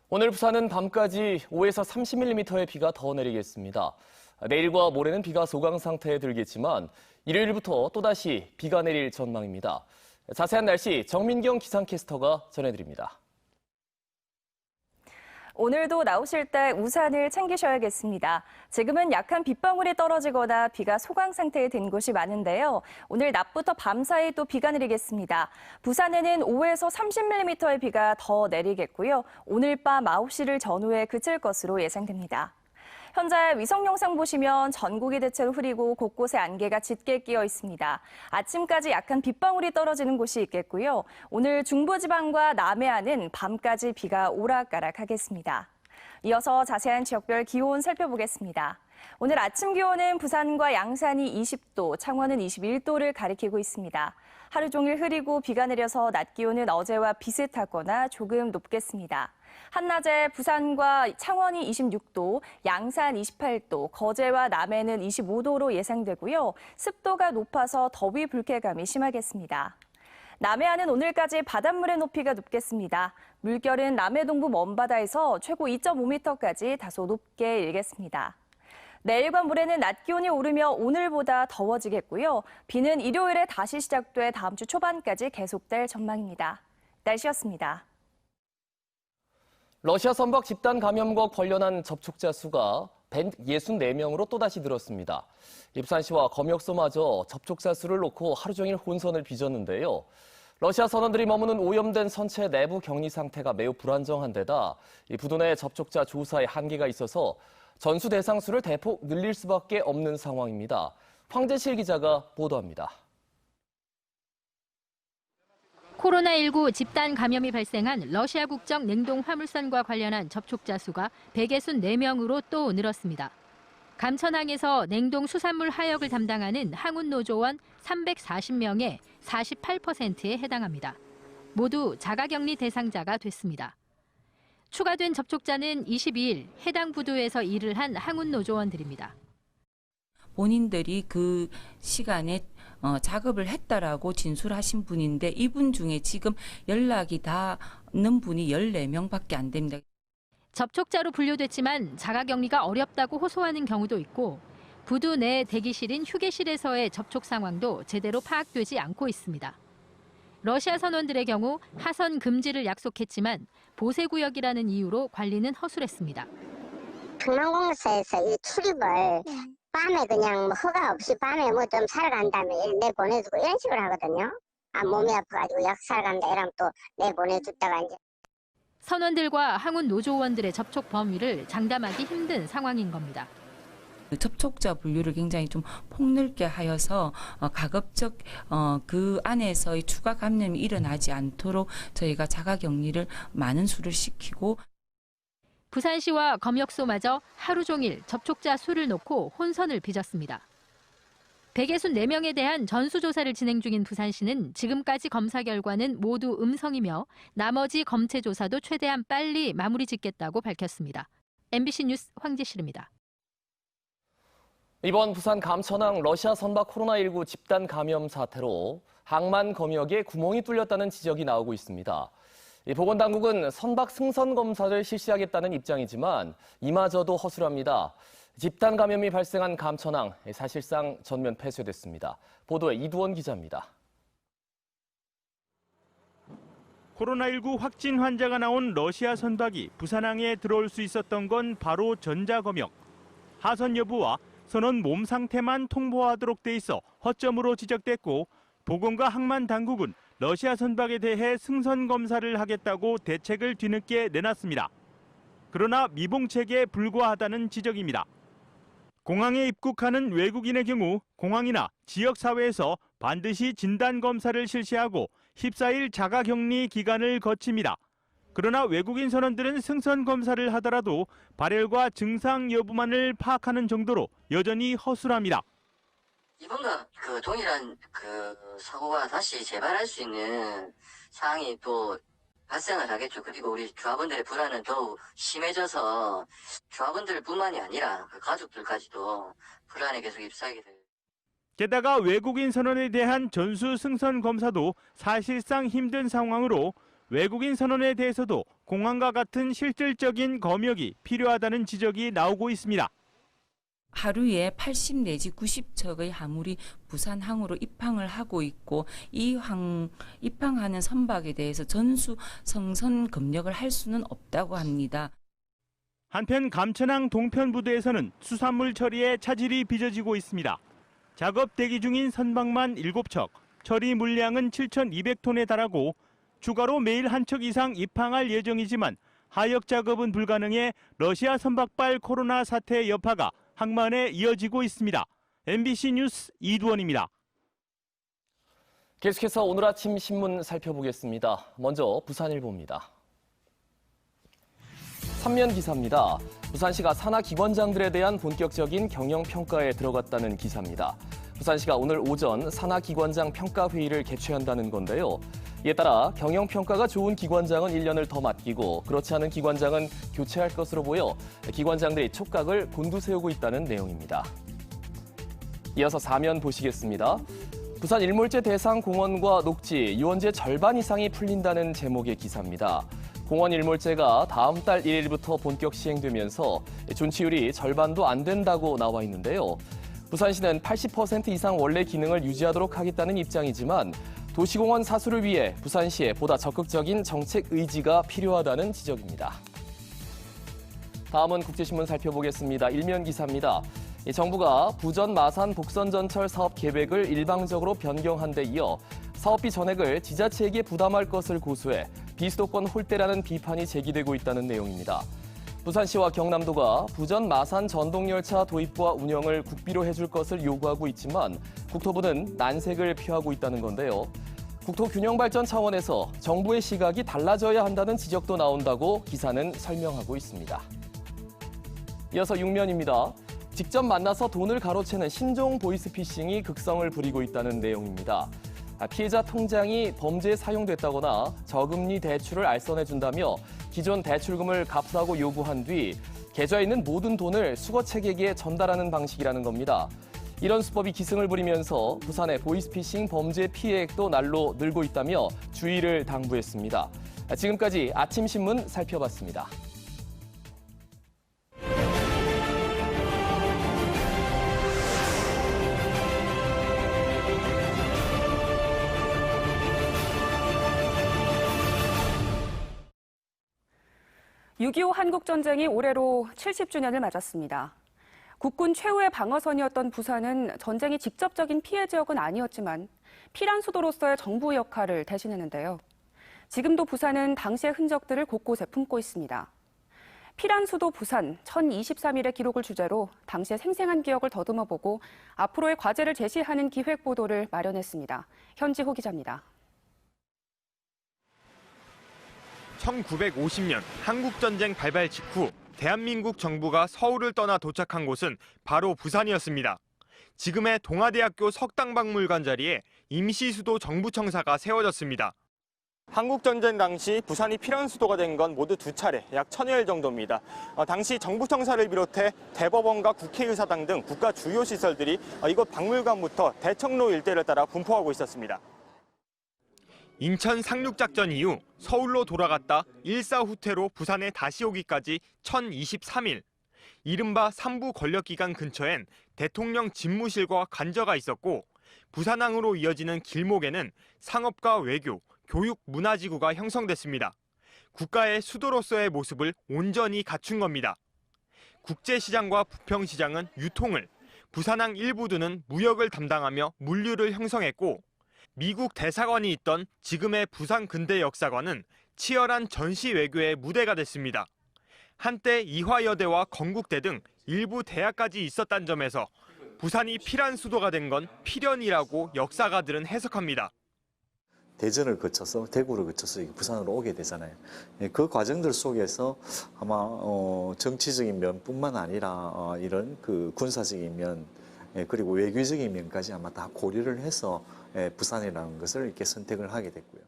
오늘 부산은 밤까지 5에서 30mm의 비가 더 내리겠습니다. 내일과 모레는 비가 소강 상태에 들겠지만 일요일부터 또다시 비가 내릴 전망입니다. 자세한 날씨 정민경 기상캐스터가 전해드립니다. 오늘도 나오실 때 우산을 챙기셔야겠습니다. 지금은 약한 빗방울이 떨어지거나 비가 소강 상태에 든 곳이 많은데요. 오늘 낮부터 밤 사이 또 비가 내리겠습니다. 부산에는 5에서 30mm의 비가 더 내리겠고요. 오늘 밤 9시를 전후에 그칠 것으로 예상됩니다. 현재 위성 영상 보시면 전국이 대체로 흐리고 곳곳에 안개가 짙게 끼어 있습니다. 아침까지 약한 빗방울이 떨어지는 곳이 있겠고요. 오늘 중부지방과 남해안은 밤까지 비가 오락가락하겠습니다. 이어서 자세한 지역별 기온 살펴보겠습니다. 오늘 아침 기온은 부산과 양산이 20도, 창원은 21도를 가리키고 있습니다. 하루 종일 흐리고 비가 내려서 낮 기온은 어제와 비슷하거나 조금 높겠습니다. 한낮에 부산과 창원이 26도, 양산 28도, 거제와 남해는 25도로 예상되고요. 습도가 높아서 더위 불쾌감이 심하겠습니다. 남해안은 오늘까지 바닷물의 높이가 높겠습니다. 물결은 남해 동부 먼바다에서 최고 2.5m까지 다소 높게 일겠습니다. 내일과 모레는 낮 기온이 오르며 오늘보다 더워지겠고요. 비는 일요일에 다시 시작돼 다음 주 초반까지 계속될 전망입니다. 날씨였습니다. 러시아 선박 집단 감염과 관련한 접촉자 수가 164명으로 또다시 늘었습니다. 부산시와 검역소마저 접촉자 수를 놓고 하루 종일 혼선을 빚었는데요. 러시아 선원들이 머무는 오염된 선체 내부 격리 상태가 매우 불안정한 데다 부두 내 접촉자 조사에 한계가 있어서 전수 대상 수를 대폭 늘릴 수밖에 없는 상황입니다. 황재실 기자가 보도합니다. 코로나19 집단 감염이 발생한 러시아 국적 냉동 화물선과 관련한 접촉자 수가 164명으로 또 늘었습니다. 감천항에서 냉동 수산물 하역을 담당하는 항운 노조원 340명의 48%에 해당합니다. 모두 자가격리 대상자가 됐습니다. 추가된 접촉자는 22일 해당 부두에서 일을 한 항운 노조원들입니다. 본인들이 그 시간에 작업을 했다라고 진술하신 분인데 이분 중에 지금 연락이 닿는 분이 14명밖에 안 됩니다. 접촉자로 분류됐지만 자가격리가 어렵다고 호소하는 경우도 있고 부두 내 대기실인 휴게실에서의 접촉 상황도 제대로 파악되지 않고 있습니다. 러시아 선원들의 경우 하선 금지를 약속했지만 보세구역이라는 이유로 관리는 허술했습니다. 중앙공사에서 이 출입을 밤에 그냥 허가 없이 밤에 뭐 좀 살아간다며 내보내주고 이런 식으로 하거든요. 몸이 아파가지고 약 살아간다 이러면 또 내보내줬다가 이제. 선원들과 항운 노조원들의 접촉 범위를 장담하기 힘든 상황인 겁니다. 접촉자 분류를 굉장히 좀 폭넓게 하여서 가급적 그 안에서의 추가 감염이 일어나지 않도록 저희가 자가격리를 많은 수를 시키고 부산시와 검역소마저 하루 종일 접촉자 수를 놓고 혼선을 빚었습니다. 164명에 대한 전수조사를 진행 중인 부산시는 지금까지 검사 결과는 모두 음성이며 나머지 검체 조사도 최대한 빨리 마무리 짓겠다고 밝혔습니다. MBC 뉴스 황재실입니다. 이번 부산 감천항 러시아 선박 코로나19 집단 감염 사태로 항만 검역에 구멍이 뚫렸다는 지적이 나오고 있습니다. 보건당국은 선박 승선 검사를 실시하겠다는 입장이지만 이마저도 허술합니다. 집단 감염이 발생한 감천항 사실상 전면 폐쇄됐습니다. 보도에 이두원 기자입니다. 코로나19 확진 환자가 나온 러시아 선박이 부산항에 들어올 수 있었던 건 바로 전자검역. 하선 여부와 선원 몸 상태만 통보하도록 돼 있어 허점으로 지적됐고 보건과 항만 당국은 러시아 선박에 대해 승선 검사를 하겠다고 대책을 뒤늦게 내놨습니다. 그러나 미봉책에 불과하다는 지적입니다. 공항에 입국하는 외국인의 경우 공항이나 지역사회에서 반드시 진단검사를 실시하고 14일 자가격리 기간을 거칩니다. 그러나 외국인 선원들은 승선 검사를 하더라도 발열과 증상 여부만을 파악하는 정도로 여전히 허술합니다. 이번과 동일한 사고가 다시 재발할 수 있는 상황이 또 발생을 하겠죠. 그리고 우리 조합원들의 불안은 더욱 심해져서 조합원들뿐만이 아니라 가족들까지도 불안에 계속 휩싸이게 돼요. 게다가 외국인 선원에 대한 전수 승선 검사도 사실상 힘든 상황으로 외국인 선언에 대해서도 공항과 같은 실질적인 검역이 필요하다는 지적이 나오고 있습니다. 하루에 80 내지 90척의 화물이 부산항으로 입항을 하고 있고 입항하는 선박에 대해서 전수 성선 검역을 할 수는 없다고 합니다. 한편 감천항 동편 부두에서는 수산물 처리에 차질이 빚어지고 있습니다. 작업 대기 중인 선박만 7척, 처리 물량은 7,200톤에 달하고 추가로 매일 한 척 이상 입항할 예정이지만 하역 작업은 불가능해 러시아 선박발 코로나 사태 여파가 항만에 이어지고 있습니다. MBC 뉴스 이두원입니다. 계속해서 오늘 아침 신문 살펴보겠습니다. 먼저 부산일보입니다. 3면 기사입니다. 부산시가 산하 기관장들에 대한 본격적인 경영평가에 들어갔다는 기사입니다. 부산시가 오늘 오전 산하 기관장 평가회의를 개최한다는 건데요. 이에 따라 경영평가가 좋은 기관장은 1년을 더 맡기고 그렇지 않은 기관장은 교체할 것으로 보여 기관장들이 촉각을 곤두세우고 있다는 내용입니다. 이어서 4면 보시겠습니다. 부산 일몰제 대상 공원과 녹지, 유원제 절반 이상이 풀린다는 제목의 기사입니다. 공원 일몰제가 다음 달 1일부터 본격 시행되면서 존치율이 절반도 안 된다고 나와 있는데요. 부산시는 80% 이상 원래 기능을 유지하도록 하겠다는 입장이지만 도시공원 사수를 위해 부산시에 보다 적극적인 정책 의지가 필요하다는 지적입니다. 다음은 국제신문 살펴보겠습니다. 일면 기사입니다. 정부가 부전 마산 복선전철 사업 계획을 일방적으로 변경한 데 이어 사업비 전액을 지자체에게 부담할 것을 고수해 비수도권 홀대라는 비판이 제기되고 있다는 내용입니다. 부산시와 경남도가 부전 마산 전동열차 도입과 운영을 국비로 해줄 것을 요구하고 있지만 국토부는 난색을 표하고 있다는 건데요. 국토균형발전 차원에서 정부의 시각이 달라져야 한다는 지적도 나온다고 기사는 설명하고 있습니다. 이어서 6면입니다. 직접 만나서 돈을 가로채는 신종 보이스피싱이 극성을 부리고 있다는 내용입니다. 피해자 통장이 범죄에 사용됐다거나 저금리 대출을 알선해준다며 기존 대출금을 납부하고 요구한 뒤 계좌에 있는 모든 돈을 수거책에게 전달하는 방식이라는 겁니다. 이런 수법이 기승을 부리면서 부산의 보이스피싱 범죄 피해액도 날로 늘고 있다며 주의를 당부했습니다. 지금까지 아침신문 살펴봤습니다. (6.25) 한국전쟁이 올해로 70주년을 맞았습니다. 국군 최후의 방어선이었던 부산은 전쟁이 직접적인 피해 지역은 아니었지만 피란 수도로서의 정부 역할을 대신했는데요. 지금도 부산은 당시의 흔적들을 곳곳에 품고 있습니다. 피란 수도 부산 1023일의 기록을 주제로 당시의 생생한 기억을 더듬어보고 앞으로의 과제를 제시하는 기획 보도를 마련했습니다. 현지호 기자입니다. 1950년 한국전쟁 발발 직후 대한민국 정부가 서울을 떠나 도착한 곳은 바로 부산이었습니다. 지금의 동아대학교 석당박물관 자리에 임시수도 정부청사가 세워졌습니다. 한국전쟁 당시 부산이 피란 수도가 된 건 모두 2차례, 약 1000여일 정도입니다. 당시 정부청사를 비롯해 대법원과 국회의사당 등 국가 주요 시설들이 이곳 박물관부터 대청로 일대를 따라 분포하고 있었습니다. 인천 상륙작전 이후 서울로 돌아갔다 일사 후퇴로 부산에 다시 오기까지 1023일. 이른바 3부 권력기관 근처엔 대통령 집무실과 관저가 있었고 부산항으로 이어지는 길목에는 상업과 외교, 교육, 문화지구가 형성됐습니다. 국가의 수도로서의 모습을 온전히 갖춘 겁니다. 국제시장과 부평시장은 유통을, 부산항 일부두는 무역을 담당하며 물류를 형성했고 미국 대사관이 있던 지금의 부산 근대역사관은 치열한 전시 외교의 무대가 됐습니다. 한때 이화여대와 건국대 등 일부 대학까지 있었다는 점에서 부산이 피란 수도가 된 건 필연이라고 역사가들은 해석합니다. 대전을 거쳐서 대구를 거쳐서 부산으로 오게 되잖아요. 그 과정들 속에서 아마 정치적인 면뿐만 아니라 이런 그 군사적인 면 그리고 외교적인 면까지 아마 다 고려를 해서 부산이라는 것을 이렇게 선택을 하게 됐고요.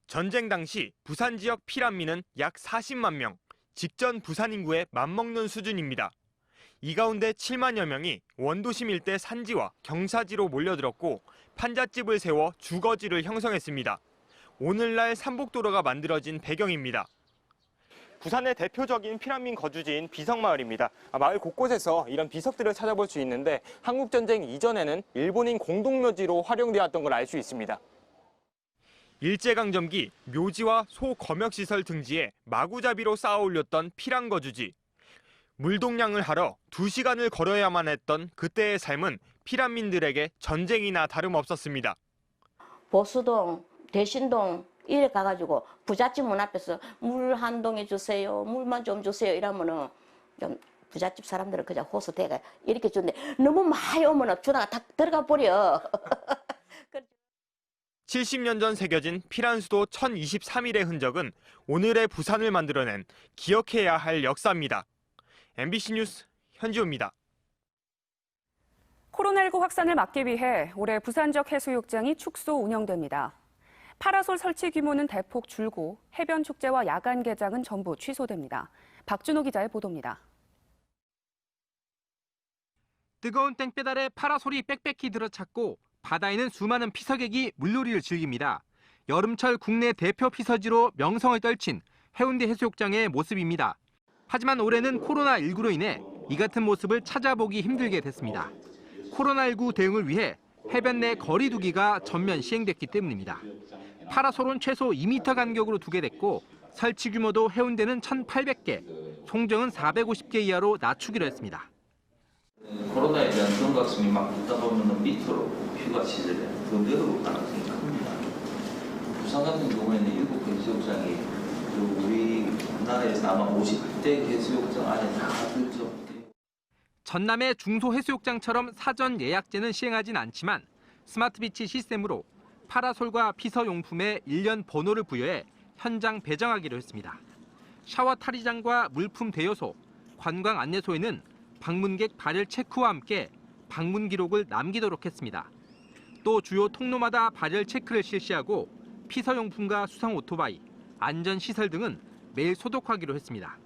전쟁 당시 부산 지역 피란민은 약 40만 명, 직전 부산 인구에 맞먹는 수준입니다. 이 가운데 7만여 명이 원도심 일대 산지와 경사지로 몰려들었고 판잣집을 세워 주거지를 형성했습니다. 오늘날 삼복도로가 만들어진 배경입니다. 부산의 대표적인 피난민 거주지인 비석마을입니다. 마을 곳곳에서 이런 비석들을 찾아볼 수 있는데 한국전쟁 이전에는 일본인 공동묘지로 활용되었던 걸 알 수 있습니다. 일제강점기 묘지와 소검역시설 등지에 마구잡이로 쌓아 올렸던 피란 거주지. 물동량을 하러 2시간을 걸어야만 했던 그때의 삶은 피란민들에게 전쟁이나 다름없었습니다. 보수동, 대신동 이래 가가지고 부잣집 문 앞에서 물 한 동에 주세요, 물만 좀 주세요 이러면은 좀 부잣집 사람들은 그냥 호소대가 이렇게 주는데 너무 많이 오면은 주다가 다 들어가 버려. 70년 전 새겨진 피란수도 1023일의 흔적은 오늘의 부산을 만들어낸 기억해야 할 역사입니다. MBC 뉴스 현지호입니다. 코로나19 확산을 막기 위해 올해 부산 지역 해수욕장이 축소 운영됩니다. 파라솔 설치 규모는 대폭 줄고 해변 축제와 야간 개장은 전부 취소됩니다. 박준호 기자의 보도입니다. 뜨거운 땡배달에 파라솔이 빽빽히 들어찼고 바다에는 수많은 피서객이 물놀이를 즐깁니다. 여름철 국내 대표 피서지로 명성을 떨친 해운대 해수욕장의 모습입니다. 하지만 올해는 코로나19로 인해 이 같은 모습을 찾아보기 힘들게 됐습니다. 코로나19 대응을 위해 해변 내 거리 두기가 전면 시행됐기 때문입니다. 파라솔은 최소 2m 간격으로 두게 됐고 설치 규모도 해운대는 1,800개, 송정은 450개 이하로 낮추기로 했습니다. 코로나에 대한 경각심이 막 있다 보면 밑으로 휴가 시절에 더 내려올 가능성이 큽니다. 부산 같은 경우에는 7개 해수욕장이 우리나라에서 아마 50대 해수욕장 안에 다 들죠. 전남의 중소해수욕장처럼 사전 예약제는 시행하진 않지만 스마트비치 시스템으로 파라솔과 피서용품에 1년 번호를 부여해 현장 배정하기로 했습니다. 샤워 탈의장과 물품 대여소, 관광 안내소에는 방문객 발열 체크와 함께 방문 기록을 남기도록 했습니다. 또 주요 통로마다 발열 체크를 실시하고 피서용품과 수상 오토바이, 안전시설 등은 매일 소독하기로 했습니다.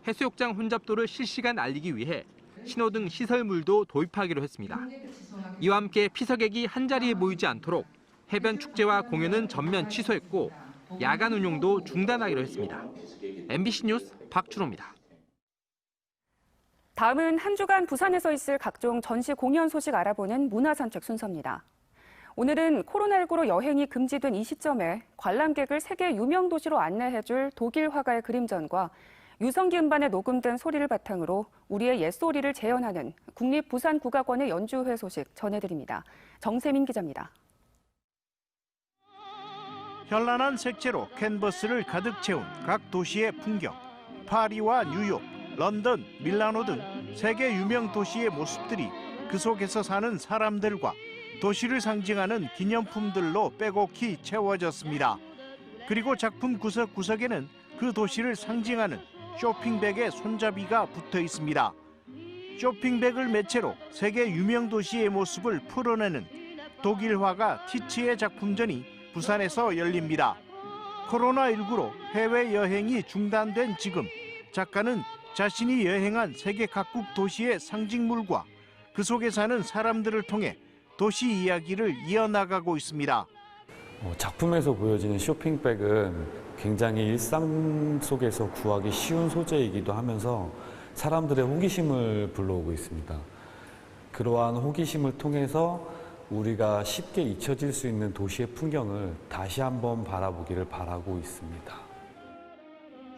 해수욕장 혼잡도를 실시간 알리기 위해 신호등 시설물도 도입하기로 했습니다. 이와 함께 피서객이 한자리에 모이지 않도록 해변 축제와 공연은 전면 취소했고 야간 운용도 중단하기로 했습니다. MBC 뉴스 박준호입니다. 다음은 한 주간 부산에서 있을 각종 전시 공연 소식 알아보는 문화산책 순서입니다. 오늘은 코로나19로 여행이 금지된 이 시점에 관람객을 세계 유명 도시로 안내해줄 독일 화가의 그림전과 유성기 음반에 녹음된 소리를 바탕으로 우리의 옛소리를 재현하는 국립부산국악원의 연주회 소식 전해드립니다. 정세민 기자입니다. 현란한 색채로 캔버스를 가득 채운 각 도시의 풍경. 파리와 뉴욕, 런던, 밀라노 등 세계 유명 도시의 모습들이 그 속에서 사는 사람들과 도시를 상징하는 기념품들로 빼곡히 채워졌습니다. 그리고 작품 구석구석에는 그 도시를 상징하는 쇼핑백의 손잡이가 붙어 있습니다. 쇼핑백을 매체로 세계 유명 도시의 모습을 풀어내는 독일 화가 티츠의 작품전이 부산에서 열립니다. 코로나19로 해외여행이 중단된 지금 작가는 자신이 여행한 세계 각국 도시의 상징물과 그 속에 사는 사람들을 통해 도시 이야기를 이어나가고 있습니다. 작품에서 보여지는 쇼핑백은 굉장히 일상 속에서 구하기 쉬운 소재이기도 하면서 사람들의 호기심을 불러오고 있습니다. 그러한 호기심을 통해서 우리가 쉽게 잊혀질 수 있는 도시의 풍경을 다시 한번 바라보기를 바라고 있습니다.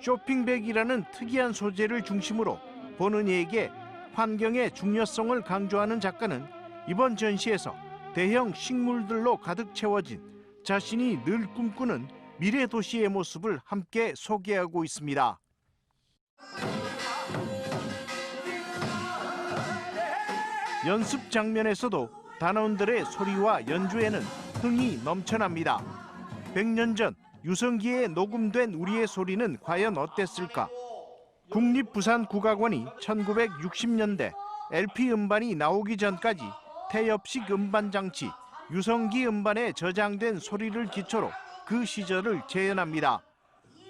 쇼핑백이라는 특이한 소재를 중심으로 보는 이에게 환경의 중요성을 강조하는 작가는 이번 전시에서 대형 식물들로 가득 채워진 자신이 늘 꿈꾸는 미래 도시의 모습을 함께 소개하고 있습니다. 연습 장면에서도 단원들의 소리와 연주에는 흥이 넘쳐납니다. 100년 전 유성기에 녹음된 우리의 소리는 과연 어땠을까? 국립부산국악원이 1960년대 LP 음반이 나오기 전까지 태엽식 음반 장치, 유성기 음반에 저장된 소리를 기초로 그 시절을 재현합니다.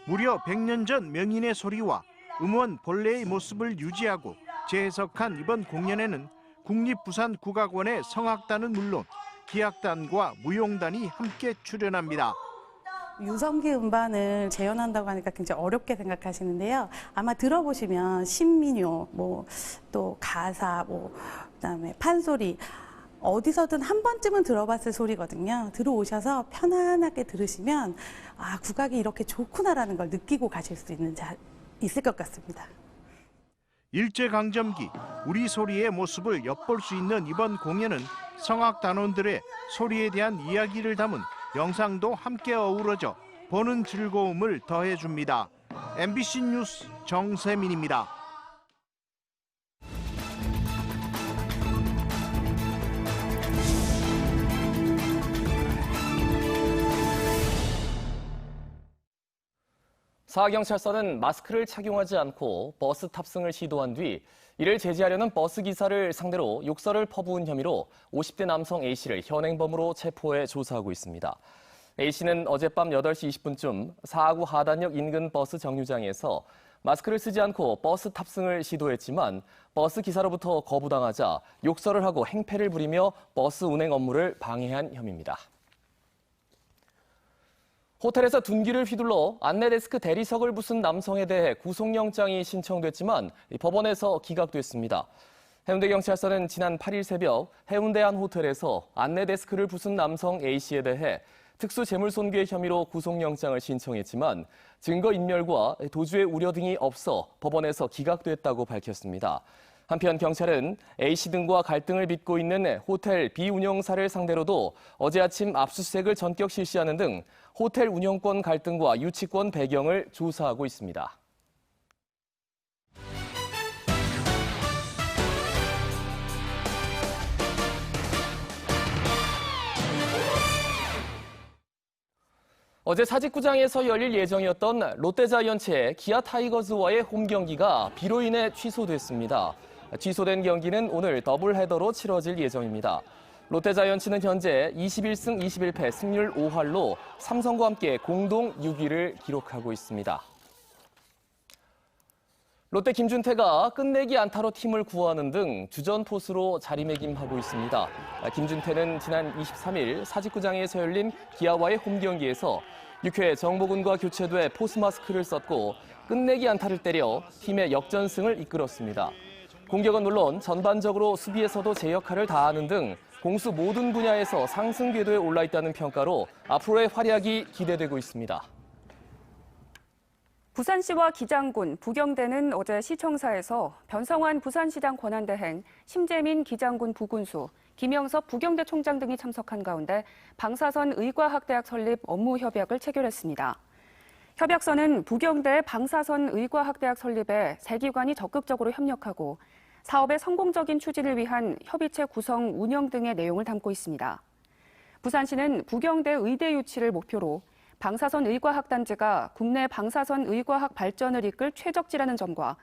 무려 100년 전 명인의 소리와 음원 본래의 모습을 유지하고 재해석한 이번 공연에는 국립부산국악원의 성악단은 물론 기악단과 무용단이 함께 출연합니다. 유성기 음반을 재현한다고 하니까 굉장히 어렵게 생각하시는데요. 아마 들어보시면 신민요, 또 가사, 그다음에 판소리 어디서든 한 번쯤은 들어봤을 소리거든요. 들어오셔서 편안하게 들으시면 아, 국악이 이렇게 좋구나라는 걸 느끼고 가실 수 있을 것 같습니다. 일제강점기 우리 소리의 모습을 엿볼 수 있는 이번 공연은 성악 단원들의 소리에 대한 이야기를 담은 영상도 함께 어우러져 보는 즐거움을 더해줍니다. MBC 뉴스 정세민입니다. 서울경찰서는 마스크를 착용하지 않고 버스 탑승을 시도한 뒤 이를 제지하려는 버스 기사를 상대로 욕설을 퍼부은 혐의로 50대 남성 A씨를 현행범으로 체포해 조사하고 있습니다. A씨는 어젯밤 8시 20분쯤 사하구 하단역 인근 버스 정류장에서 마스크를 쓰지 않고 버스 탑승을 시도했지만 버스 기사로부터 거부당하자 욕설을 하고 행패를 부리며 버스 운행 업무를 방해한 혐의입니다. 호텔에서 둔기를 휘둘러 안내데스크 대리석을 부순 남성에 대해 구속영장이 신청됐지만 법원에서 기각됐습니다. 해운대경찰서는 지난 8일 새벽 해운대 한 호텔에서 안내데스크를 부순 남성 A씨에 대해 특수재물손괴 혐의로 구속영장을 신청했지만 증거인멸과 도주의 우려 등이 없어 법원에서 기각됐다고 밝혔습니다. 한편 경찰은 A씨 등과 갈등을 빚고 있는 호텔 비운영사를 상대로도 어제 아침 압수수색을 전격 실시하는 등 호텔 운영권 갈등과 유치권 배경을 조사하고 있습니다. 어제 사직구장에서 열릴 예정이었던 롯데자이언츠의 기아 타이거즈와의 홈 경기가 비로 인해 취소됐습니다. 취소된 경기는 오늘 더블 헤더로 치러질 예정입니다. 롯데자이언츠는 현재 21승 21패 승률 5할로 삼성과 함께 공동 6위를 기록하고 있습니다. 롯데 김준태가 끝내기 안타로 팀을 구호하는 등 주전 포수로 자리매김하고 있습니다. 김준태는 지난 23일 사직구장에서 열린 기아와의 홈 경기에서 6회 정보근과 교체돼 포수 마스크를 썼고 끝내기 안타를 때려 팀의 역전승을 이끌었습니다. 공격은 물론 전반적으로 수비에서도 제 역할을 다하는 등 공수 모든 분야에서 상승 궤도에 올라있다는 평가로 앞으로의 활약이 기대되고 있습니다. 부산시와 기장군, 부경대는 어제 시청사에서 변성환 부산시장 권한대행, 심재민 기장군 부군수, 김영섭 부경대 총장 등이 참석한 가운데 방사선 의과학대학 설립 업무 협약을 체결했습니다. 협약서는 부경대 방사선 의과학대학 설립에 세 기관이 적극적으로 협력하고 사업의 성공적인 추진을 위한 협의체 구성, 운영 등의 내용을 담고 있습니다. 부산시는 부경대 의대 유치를 목표로 방사선 의과학단지가 국내 방사선 의과학 발전을 이끌 최적지라는 점과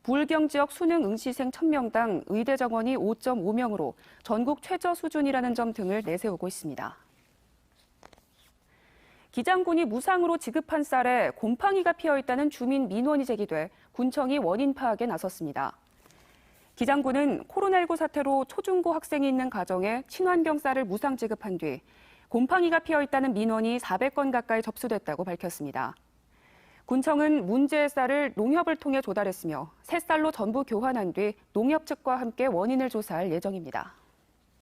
부울경 지역 수능 응시생 1000명당 의대 정원이 5.5명으로 전국 최저 수준이라는 점 등을 내세우고 있습니다. 기장군이 무상으로 지급한 쌀에 곰팡이가 피어있다는 주민 민원이 제기돼 군청이 원인 파악에 나섰습니다. 기장군은 코로나19 사태로 초중고 학생이 있는 가정에 친환경 쌀을 무상 지급한 뒤 곰팡이가 피어있다는 민원이 400건 가까이 접수됐다고 밝혔습니다. 군청은 문제의 쌀을 농협을 통해 조달했으며 새 쌀로 전부 교환한 뒤 농협 측과 함께 원인을 조사할 예정입니다.